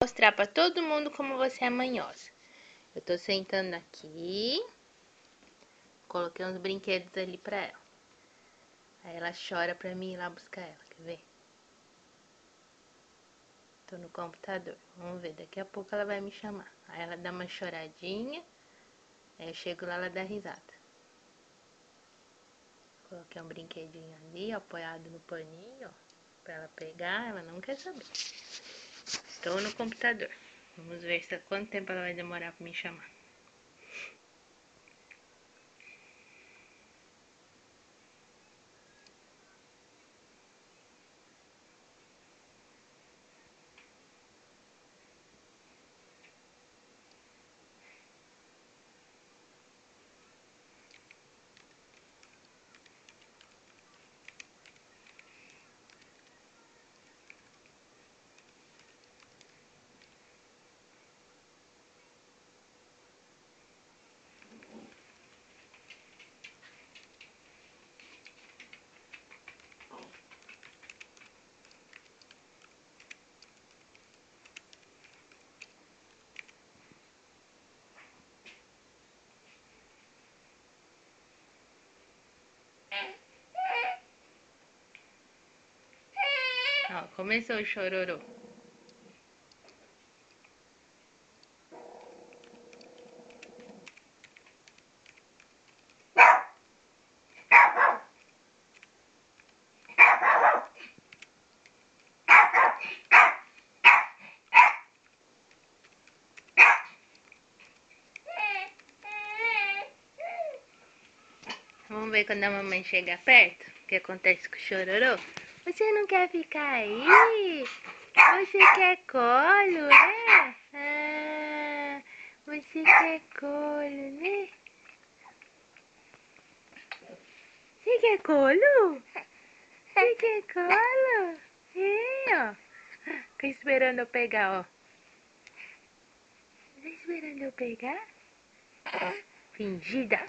mostrar pra todo mundo como você é manhosa. Eu tô sentando aqui. Coloquei uns brinquedos ali pra ela. Aí ela chora pra mim ir lá buscar ela, quer ver? Tô no computador. Vamos ver, daqui a pouco ela vai me chamar. Aí ela dá uma choradinha. Aí eu chego lá, ela dá risada. Coloquei um brinquedinho ali, apoiado no paninho, ó. Pra ela pegar, ela não quer saber. Estou no computador. Vamos ver quanto tempo ela vai demorar pra me chamar. Ó, começou o chororô. Vamos ver quando a mamãe chegar perto, o que acontece com o chororô. Você não quer ficar aí? Você quer colo, é? Ah, você quer colo, né? Você quer colo? Você quer colo? É, ó. Fica esperando eu pegar, ó. Tá esperando eu pegar? Fingida.